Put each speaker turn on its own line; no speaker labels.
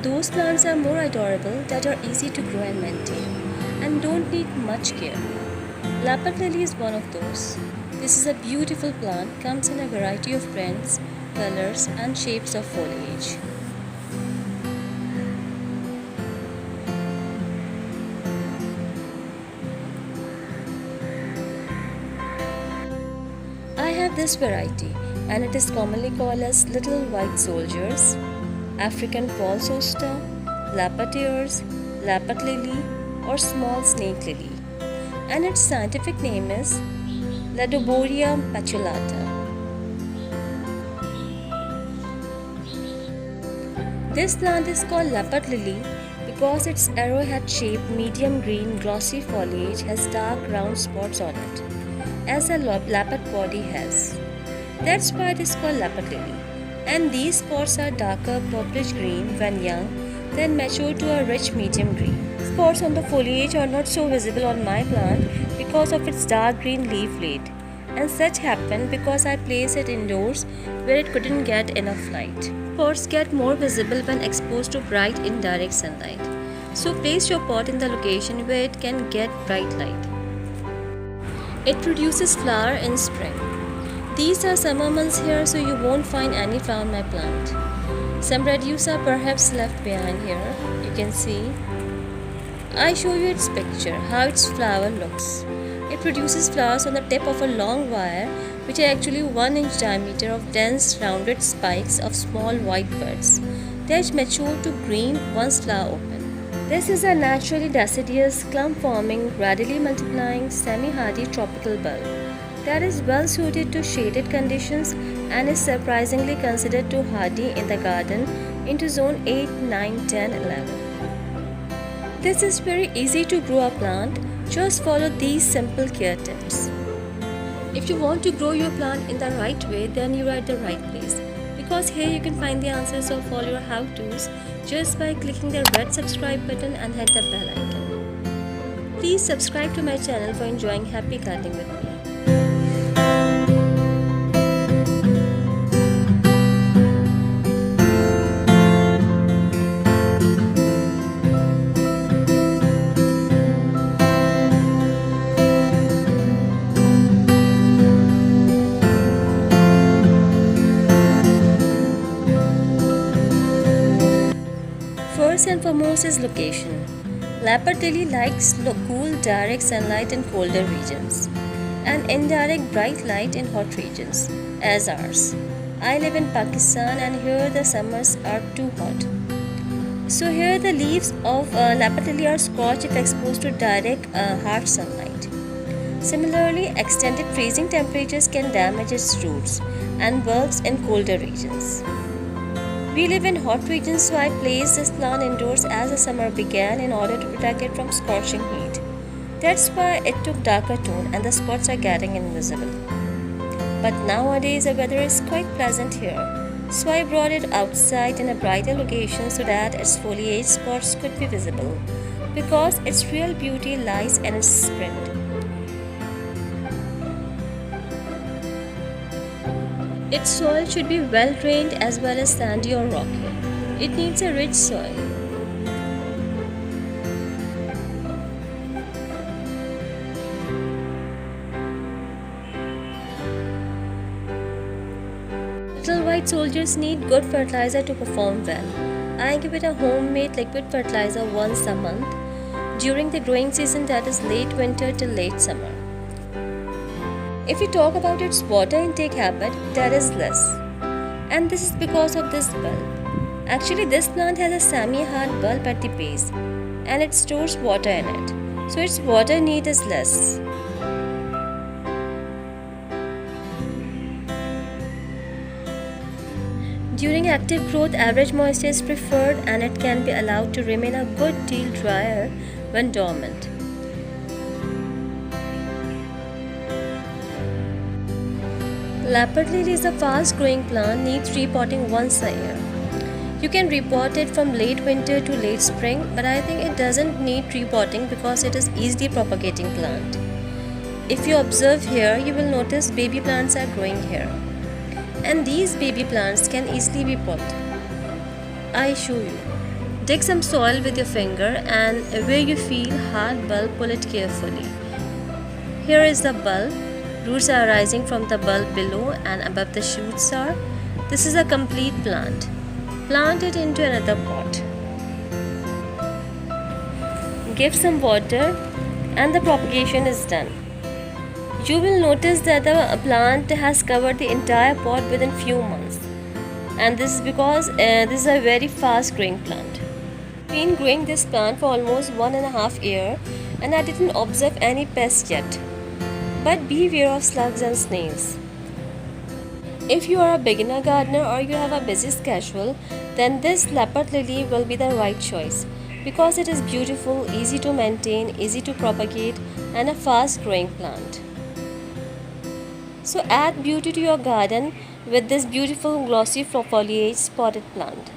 Those plants are more adorable that are easy to grow and maintain and don't need much care. Leopard Lily is one of those. This is a beautiful plant, comes in a variety of prints, colors and shapes of foliage. I have this variety and it is commonly called as little white soldiers, African false hosta, leopard ears, leopard lily or small snake lily, and its scientific name is ledobouria petiolata. This plant is called leopard lily because its arrowhead shaped medium green glossy foliage has dark round spots on it, as a leopard body has. That's why it is called leopard lily. And these spots are darker purplish green when young, then mature to a rich medium green. Spots on the foliage are not so visible on my plant because of its dark green leaf lid, and such happened because I placed it indoors where it couldn't get enough light. Spots get more visible when exposed to bright indirect sunlight. So place your pot in the location where it can get bright light. It produces flower in spring. These are summer months here, so you won't find any flower on my plant. Some radius are perhaps left behind here. You can see. I show you its picture, how its flower looks. It produces flowers on the tip of a long wire, which are actually 1-inch diameter of dense rounded spikes of small white buds that mature to green once flower open. This is a naturally deciduous, clump-forming, readily multiplying, semi-hardy tropical bulb that is well suited to shaded conditions and is surprisingly considered too hardy in the garden into zone 8, 9, 10, 11. This is very easy to grow a plant, just follow these simple care tips. If you want to grow your plant in the right way, then you are at the right place, because here you can find the answers of all your how-tos just by clicking the red subscribe button and hit the bell icon. Please subscribe to my channel for enjoying happy gardening with me. First and foremost is location. Leopard lily likes cool, direct sunlight in colder regions and indirect bright light in hot regions, as ours. I live in Pakistan and here the summers are too hot. So here the leaves of leopard lily are scorched if exposed to direct harsh sunlight. Similarly, extended freezing temperatures can damage its roots and bulbs in colder regions. We live in hot regions, so I placed this plant indoors as the summer began in order to protect it from scorching heat. That's why it took darker tone and the spots are getting invisible. But nowadays the weather is quite pleasant here, so I brought it outside in a brighter location so that its foliage spots could be visible, because its real beauty lies in its print. Its soil should be well drained as well as sandy or rocky. It needs a rich soil. Little white soldiers need good fertilizer to perform well. I give it a homemade liquid fertilizer once a month during the growing season, that is late winter till late summer. If we talk about its water intake habit, that is less. And this is because of this bulb. Actually, this plant has a semi-hard bulb at the base and it stores water in it. So its water need is less. During active growth, average moisture is preferred and it can be allowed to remain a good deal drier when dormant. Leopard lily is a fast-growing plant, needs repotting once a year. You can repot it from late winter to late spring, but I think it doesn't need repotting because it is easily propagating plant. If you observe here, you will notice baby plants are growing here. And these baby plants can easily be pulled. I show you. Dig some soil with your finger and where you feel hard bulb, pull it carefully. Here is the bulb. Roots are rising from the bulb below and above the shoots are. This is a complete plant. Plant it into another pot. Give some water and the propagation is done. You will notice that the plant has covered the entire pot within few months. And this is because this is a very fast growing plant. I've been growing this plant for almost 1.5 years and I didn't observe any pests yet. But beware of slugs and snails. If you are a beginner gardener or you have a busy schedule, then this leopard lily will be the right choice because it is beautiful, easy to maintain, easy to propagate and a fast growing plant. So add beauty to your garden with this beautiful glossy foliage spotted plant.